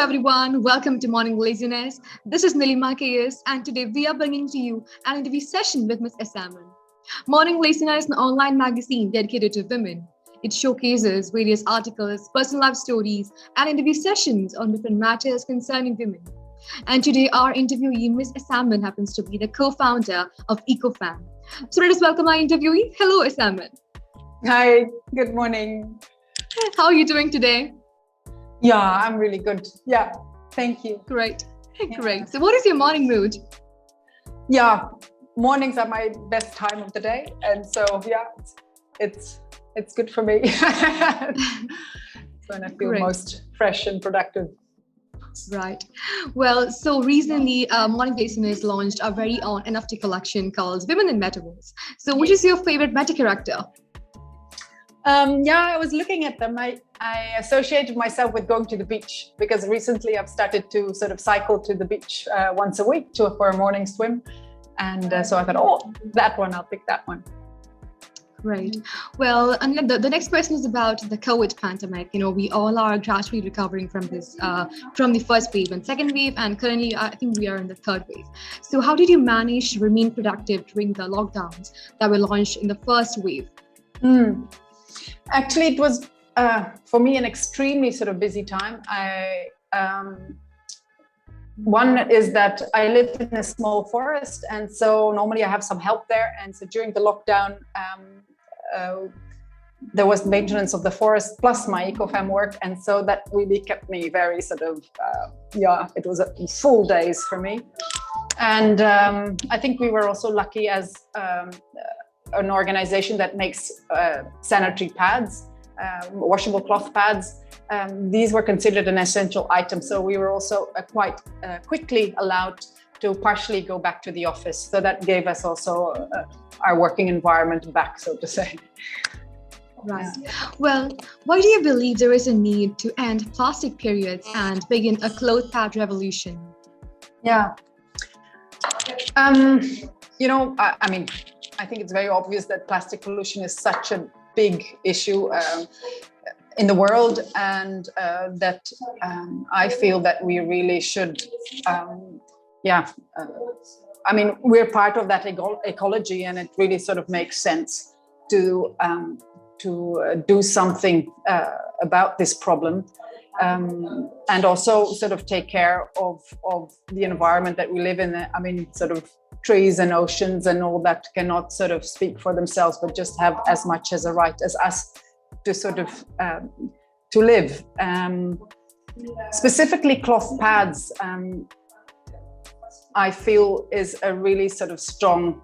everyone. Welcome to Morning Lazziness. This is Nilima KS, and today we are bringing to you an interview session with Ms. Jessamijn. Morning Lazziness is an online magazine dedicated to women. It showcases various articles, personal life stories, and interview sessions on different matters concerning women. And today, our interviewee, Ms. Jessamijn, happens to be the co-founder of Eco Femme. So let us welcome our interviewee. Hello, Jessamijn. Hi, good morning. How are you doing today? Yeah, I'm really good. Yeah, thank you. Great. Great. So what is your morning mood? Yeah, mornings are my best time of the day. And so, yeah, it's good for me. It's when I feel most fresh and productive. Right. Well, so recently, Morning Lazziness launched our very own NFT collection called Women in Metaverse. So which is your favorite meta character? I was looking at them. I associated myself with going to the beach because recently I've started to sort of cycle to the beach once a week for a morning swim. And so I thought, I'll pick that one. Great. Well, and the next question is about the COVID pandemic. You know, we all are gradually recovering from this, from the first wave and second wave, and currently I think we are in the third wave. So how did you manage to remain productive during the lockdowns that were launched in the first wave? Actually, it was, for me, an extremely sort of busy time. One is that I live in a small forest, and so normally I have some help there. And so during the lockdown, there was maintenance of the forest plus my Eco Femme work. And so that really kept me very sort of, it was a full days for me. And I think we were also lucky as an organization that makes sanitary pads, washable cloth pads. These were considered an essential item. So we were also quite quickly allowed to partially go back to the office. So that gave us also our working environment back, so to say. Right. Well, why do you believe there is a need to end plastic periods and begin a cloth pad revolution? Yeah. I think it's very obvious that plastic pollution is such a big issue in the world, and that I feel that we really should, we're part of that ecology, and it really sort of makes sense to do something about this problem. And also sort of take care of the environment that we live in. I mean, sort of trees and oceans and all that cannot sort of speak for themselves, but just have as much as a right as us to sort of to live. Specifically cloth pads, I feel is a really sort of strong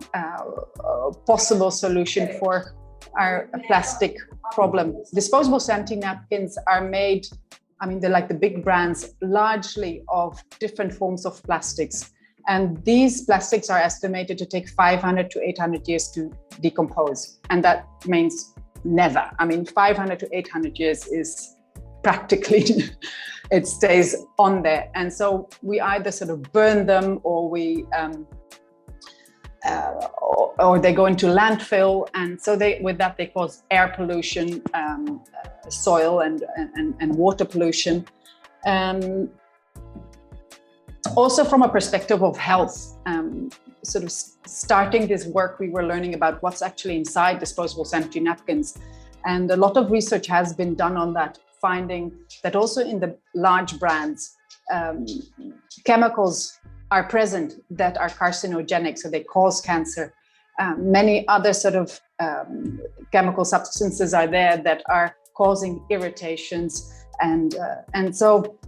possible solution for our plastic problem. Disposable sanitary napkins are made, they're like the big brands, largely of different forms of plastics. And these plastics are estimated to take 500 to 800 years to decompose. And that means never. 500 to 800 years is practically, it stays on there. And so we either sort of burn them or or they go into landfill. And so with that they cause air pollution, soil and water pollution. Also from a perspective of health, sort of starting this work, we were learning about what's actually inside disposable sanitary napkins. And a lot of research has been done on that, finding that also in the large brands, chemicals are present that are carcinogenic, so they cause cancer. Many other sort of chemical substances are there that are causing irritations. And so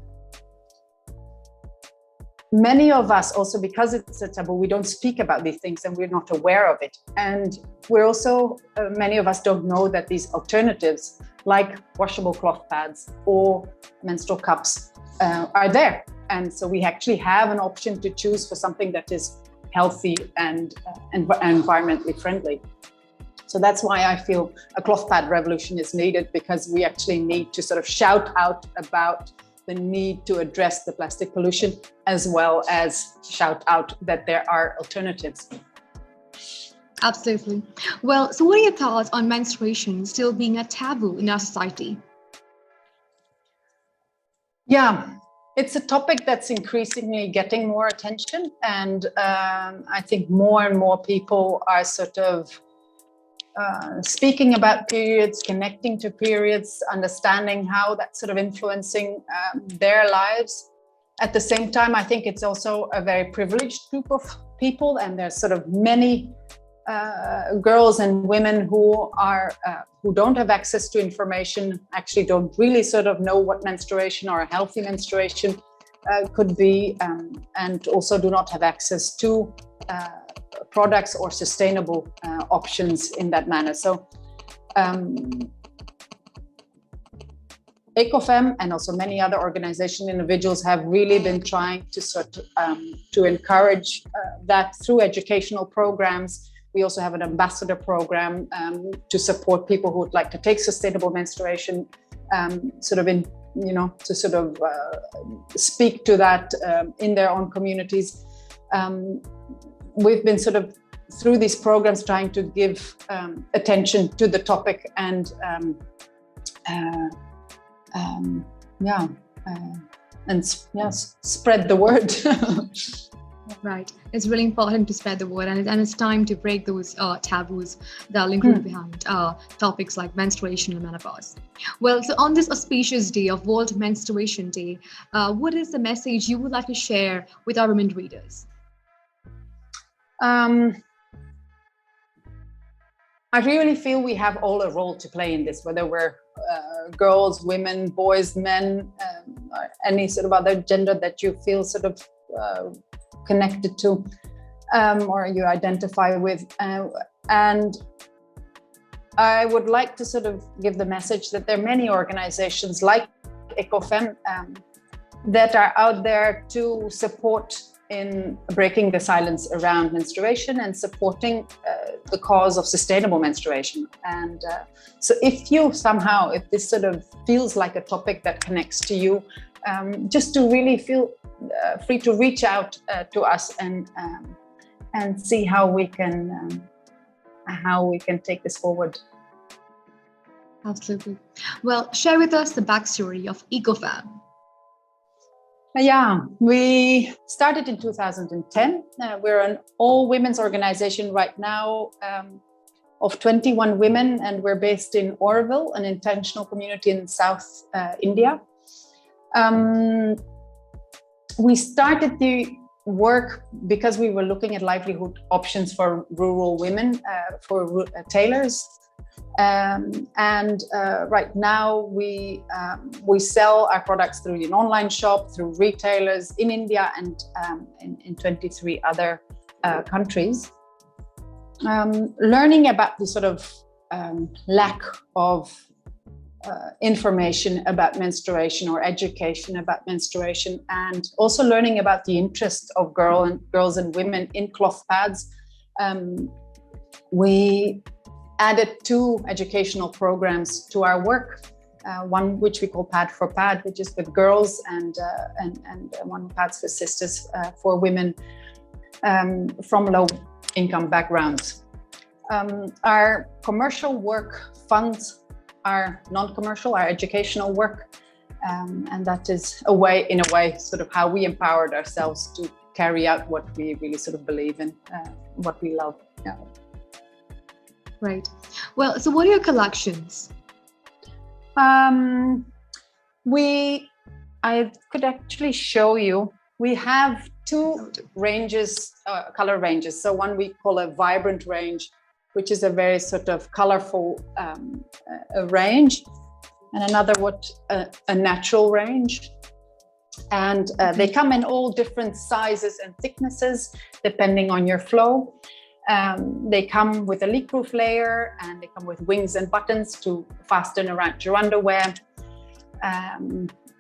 many of us also, because it's a taboo, we don't speak about these things and we're not aware of it. And we're also, many of us don't know that these alternatives like washable cloth pads or menstrual cups are there. And so we actually have an option to choose for something that is healthy and environmentally friendly. So that's why I feel a cloth pad revolution is needed, because we actually need to sort of shout out about the need to address the plastic pollution, as well as shout out that there are alternatives. Absolutely. Well, so what are your thoughts on menstruation still being a taboo in our society? Yeah, It's a topic that's increasingly getting more attention, and I think more and more people are sort of speaking about periods, connecting to periods, understanding how that's sort of influencing their lives. At the same time, I think it's also a very privileged group of people, and there's sort of many girls and women who don't have access to information, actually don't really sort of know what menstruation or a healthy menstruation could be, and also do not have access to products or sustainable options in that manner. So Eco Femme and also many other organizations, individuals have really been trying to sort of to encourage that through educational programs. We also have an ambassador program to support people who would like to take sustainable menstruation, sort of in, you know, to sort of speak to that in their own communities. We've been sort of through these programs trying to give attention to the topic and spread the word. Right. It's really important to spread the word, and it's time to break those taboos that are linked behind topics like menstruation and menopause. Well, so on this auspicious day of World Menstruation Day, what is the message you would like to share with our women readers? I really feel we have all a role to play in this, whether we're girls, women, boys, men, or any sort of other gender that you feel sort of connected to or you identify with. And I would like to sort of give the message that there are many organizations like Eco Femme that are out there to support in breaking the silence around menstruation and supporting the cause of sustainable menstruation. And so if this sort of feels like a topic that connects to you, just to really feel free to reach out to us and see how we can take this forward. Absolutely. Well, share with us the backstory of Eco Femme. Yeah, we started in 2010. We're an all-women's organization right now of 21 women, and we're based in Oroville, an intentional community in South India. We started the work because we were looking at livelihood options for rural women, for tailors. Right now we sell our products through an online shop, through retailers in India and in 23 other countries. Learning about the sort of lack of information about menstruation or education about menstruation, and also learning about the interest of girls and women in cloth pads, we added 2 educational programs to our work. One which we call Pad for Pad, which is with girls, and one Pads for Sisters for women from low-income backgrounds. Our commercial work funds our non-commercial, our educational work, and that is in a way, sort of how we empowered ourselves to carry out what we really sort of believe in, what we love. Yeah. Right. Well, so what are your collections? I could actually show you. We have 2 ranges, color ranges. So one we call a vibrant range, which is a very sort of colorful range, and another a natural range. And they come in all different sizes and thicknesses, depending on your flow. They come with a leak-proof layer, and they come with wings and buttons to fasten around your underwear.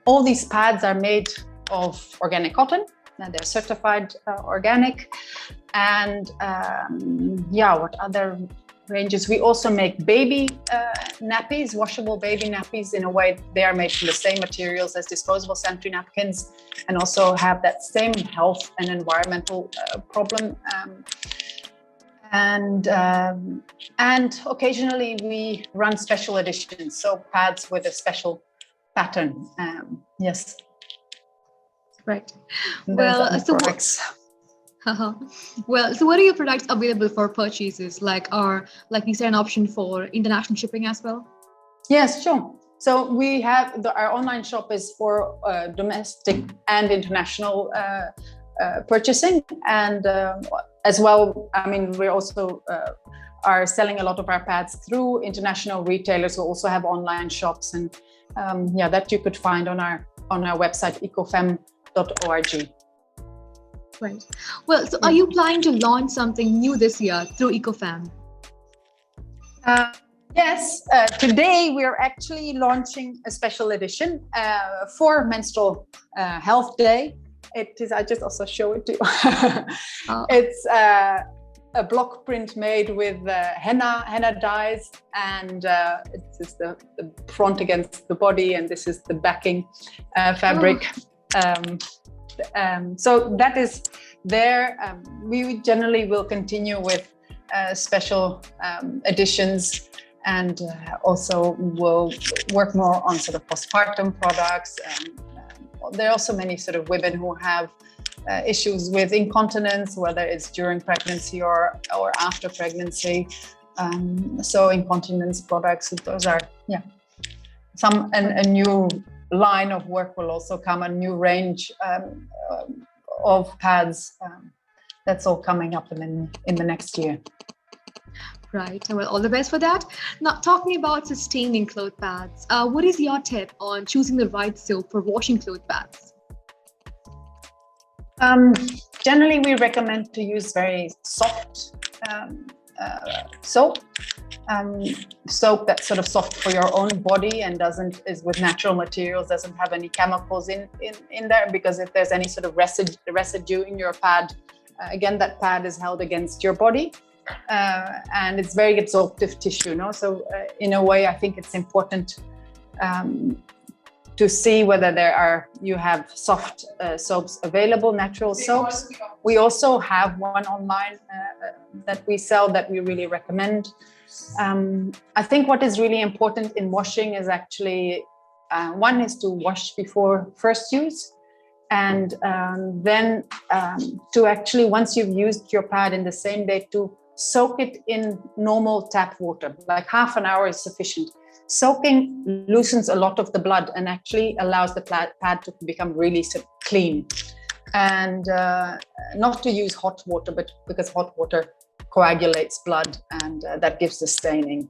All these pads are made of organic cotton, and they're certified organic. And what other ranges? We also make baby nappies, washable baby nappies. In a way, they are made from the same materials as disposable sanitary napkins, and also have that same health and environmental problem. And occasionally we run special editions, so pads with a special pattern. Yes. Right. There's Well, other so what? products. Well, so what are your products available for purchases? Like is there an option for international shipping as well? Yes, sure. So we have our online shop is for domestic and international purchasing, and as well. I mean, we also are selling a lot of our pads through international retailers who also have online shops, and that you could find on our website ecofemme.org. Right. Well, so are you planning to launch something new this year through Eco Femme? Yes, today we are actually launching a special edition for Menstrual Health Day. It is, I just also show it to you. It's a block print made with henna dyes, and it's just the front against the body, and this is the backing fabric. So that is there. We generally will continue with special editions, and also will work more on sort of postpartum products. There are also many sort of women who have issues with incontinence, whether it's during pregnancy or after pregnancy. So incontinence products, those are a new line of work will also come, a new range of pads. That's all coming up in the next year. Right. Well, all the best for that. Now, talking about sustaining cloth pads, what is your tip on choosing the right soap for washing cloth pads? Generally, we recommend to use very soft soap. Soap that's sort of soft for your own body and is with natural materials, doesn't have any chemicals in there, because if there's any sort of residue in your pad, again, that pad is held against your body. And it's very absorptive tissue, no? So in a way, I think it's important to see whether you have soft soaps available, natural soaps. We also have one online that we sell that we really recommend. I think what is really important in washing is actually, one is to wash before first use. And then to actually, once you've used your pad in the same day, to soak it in normal tap water, like half an hour is sufficient. Soaking loosens a lot of the blood and actually allows the pad to become really clean. And not to use hot water, but because hot water coagulates blood, and that gives the staining.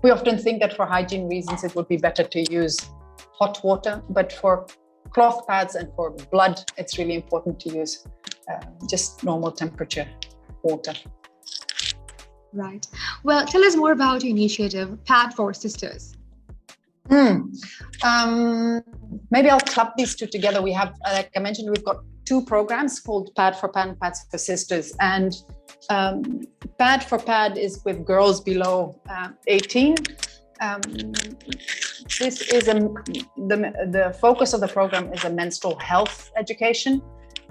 We often think that for hygiene reasons it would be better to use hot water, but for cloth pads and for blood, it's really important to use just normal temperature water. Right. Well, tell us more about your initiative, Pad for Sisters. Maybe I'll club these two together. We have, like I mentioned, we've got two programs called Pad for Pad and Pads for Sisters. And Pad for Pad is with girls below 18. This is the focus of the program is a menstrual health education.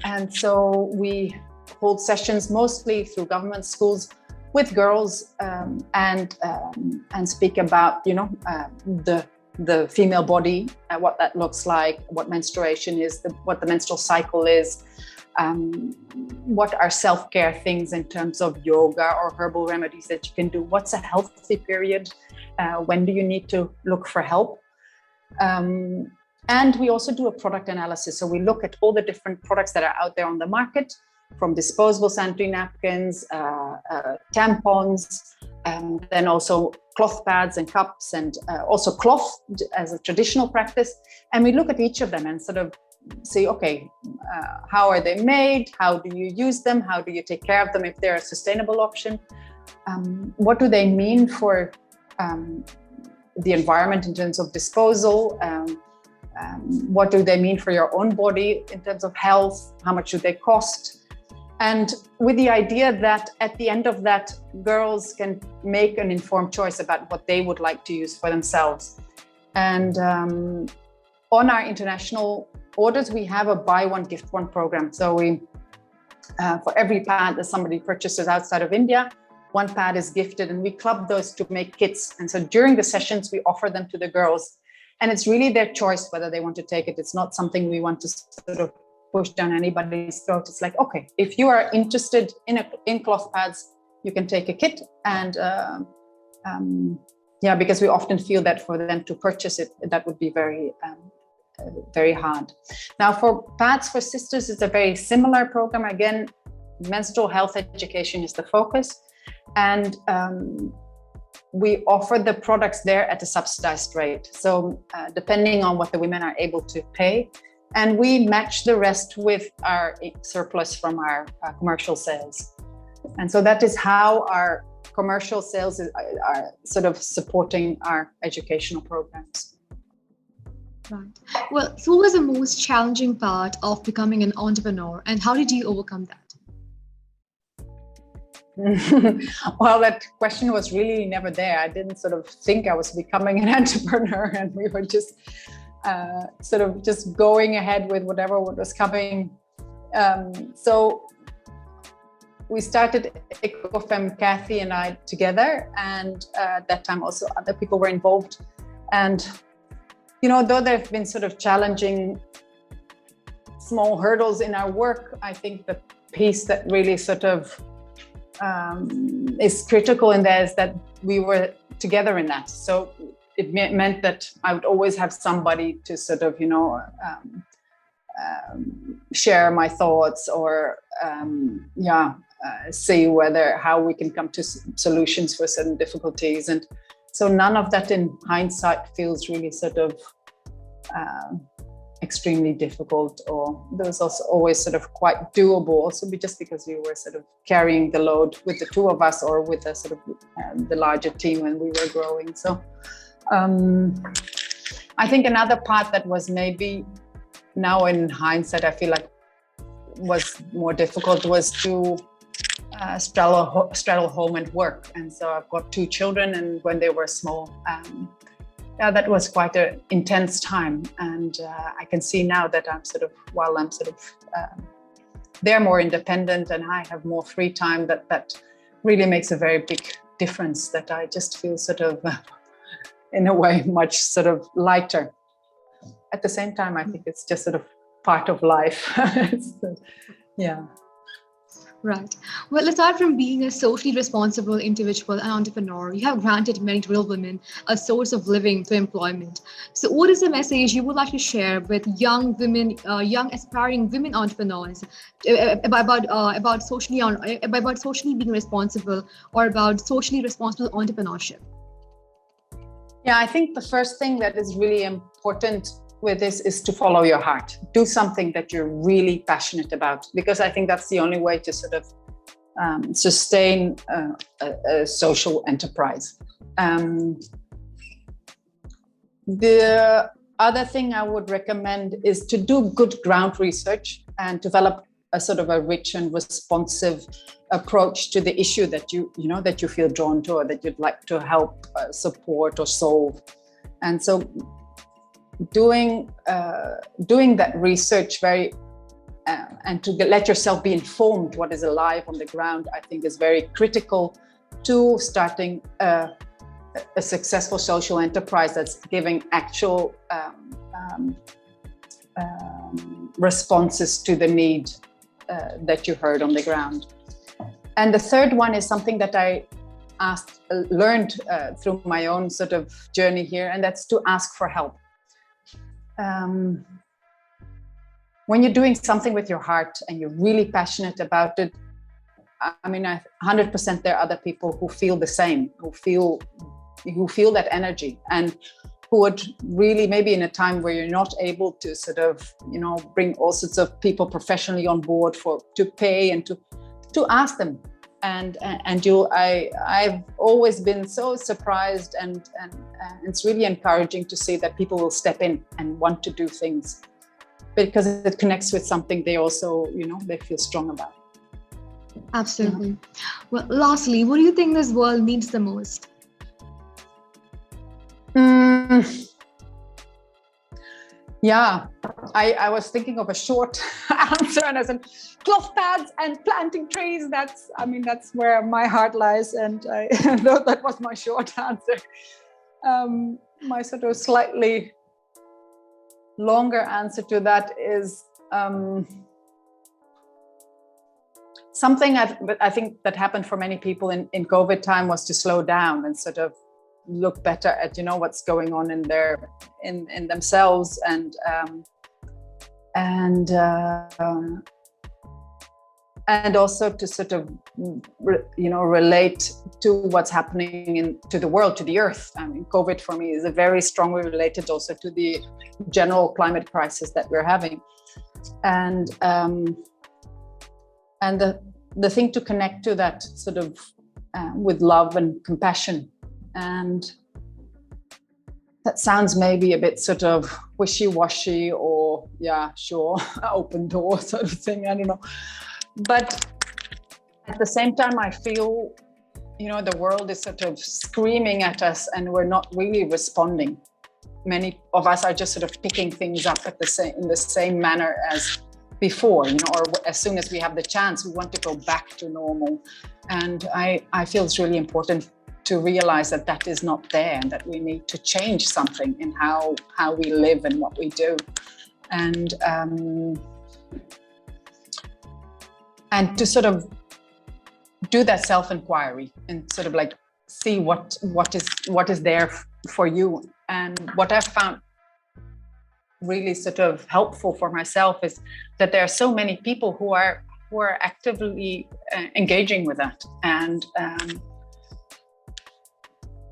And so we hold sessions mostly through government schools with girls, and speak about, the female body, what that looks like, what menstruation is, what the menstrual cycle is, what are self-care things in terms of yoga or herbal remedies that you can do, what's a healthy period, when do you need to look for help. And we also do a product analysis. So we look at all the different products that are out there on the market, from disposable sanitary napkins, tampons, and then also cloth pads and cups, and also cloth as a traditional practice. And we look at each of them and sort of say, okay, how are they made? How do you use them? How do you take care of them if they're a sustainable option? What do they mean for the environment in terms of disposal? What do they mean for your own body in terms of health? How much do they cost? And with the idea that at the end of that, girls can make an informed choice about what they would like to use for themselves. And on our international orders, we have a buy one, gift one program. So we, for every pad that somebody purchases outside of India, one pad is gifted, and we club those to make kits. And so during the sessions, we offer them to the girls. And it's really their choice whether they want to take it. It's not something we want to sort of push down anybody's throat. It's like, okay, if you are interested in cloth pads, you can take a kit. And because we often feel that for them to purchase it, that would be very hard. Now, for pads for sisters, it's a very similar program. Again, menstrual health education is the focus, and we offer the products there at a subsidized rate. So depending on what the women are able to pay, and we match the rest with our surplus from our commercial sales. And so that is how our commercial sales are sort of supporting our educational programs. Right. Well, so what was the most challenging part of becoming an entrepreneur, and how did you overcome that? Well, that question was really never there. I didn't sort of think I was becoming an entrepreneur, and we were just sort of just going ahead with whatever was coming. So we started Eco Femme, Kathy and I together, and at that time also other people were involved. And though there have been sort of challenging small hurdles in our work, I think the piece that really sort of is critical in there is that we were together in that. So it meant that I would always have somebody to sort of, share my thoughts or, see how we can come to solutions for certain difficulties. And so none of that in hindsight feels really sort of extremely difficult, or there was also always sort of quite doable, also just because we were sort of carrying the load with the two of us or with the sort of the larger team when we were growing. So I think another part that was maybe now in hindsight, I feel like was more difficult was to straddle home and work. And so I've got two children, and when they were small, that was quite an intense time. And I can see now that they're more independent and I have more free time, that really makes a very big difference, that I just feel sort of, in a way, much sort of lighter. At the same time, I think it's just sort of part of life. Yeah. Right. Well, aside from being a socially responsible individual and entrepreneur, you have granted many rural women a source of living through employment. So what is the message you would like to share with young women, young aspiring women entrepreneurs about socially being responsible, or about socially responsible entrepreneurship? Yeah, I think the first thing that is really important with this is to follow your heart. Do something that you're really passionate about, because I think that's the only way to sort of sustain a social enterprise. The other thing I would recommend is to do good ground research and develop a sort of a rich and responsive approach to the issue that you feel drawn to, or that you'd like to help support or solve. And so doing that research and to let yourself be informed what is alive on the ground, I think is very critical to starting a successful social enterprise that's giving actual responses to the need that you heard on the ground. And the third one is something that I learned through my own sort of journey here, and that's to ask for help. When you're doing something with your heart and you're really passionate about it, I mean, 100% there are other people who feel the same, who feel that energy, and who would really, maybe in a time where you're not able to sort of, bring all sorts of people professionally on board to pay and to ask them. And I've always been so surprised, and it's really encouraging to see that people will step in and want to do things, because it connects with something they also, they feel strong about. Absolutely. Yeah. Well, lastly, what do you think this world needs the most? Yeah, I was thinking of a short answer, and I said cloth pads and planting trees. That's where my heart lies, and I thought that was my short answer. My sort of slightly longer answer to that is something I think that happened for many people in COVID time was to slow down and sort of look better at, what's going on in themselves and also to sort of, relate to what's happening to the world, to the earth. I mean, COVID for me is very strongly related also to the general climate crisis that we're having. And the thing to connect to that sort of with love and compassion. And that sounds maybe a bit sort of wishy-washy or, yeah, sure, open door sort of thing, I don't know. But at the same time, I feel, the world is sort of screaming at us and we're not really responding. Many of us are just sort of picking things up in the same manner as before, or as soon as we have the chance, we want to go back to normal. And I feel it's really important to realize that is not there and that we need to change something in how we live and what we do. And to sort of do that self-inquiry and sort of like see what is there for you. And what I've found really sort of helpful for myself is that there are so many people who are actively engaging with that, and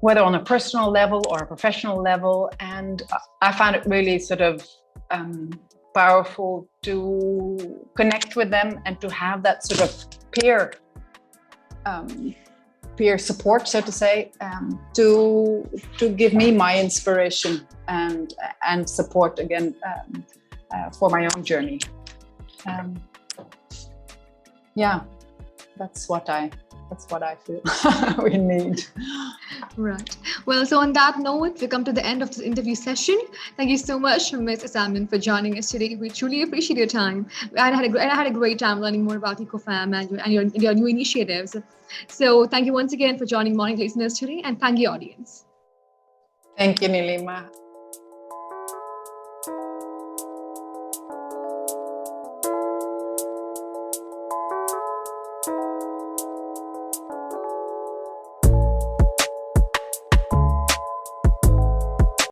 whether on a personal level or a professional level. And I found it really sort of powerful to connect with them and to have that sort of peer support, so to say, to give me my inspiration and support again for my own journey. That's what I feel we need. Right. Well, so on that note, we come to the end of this interview session. Thank you so much, Ms. Jessamijn, for joining us today. We truly appreciate your time. I had a great time learning more about Eco Femme and your new initiatives. So thank you once again for joining Morning Listeners today, and thank you, audience. Thank you, Nilima.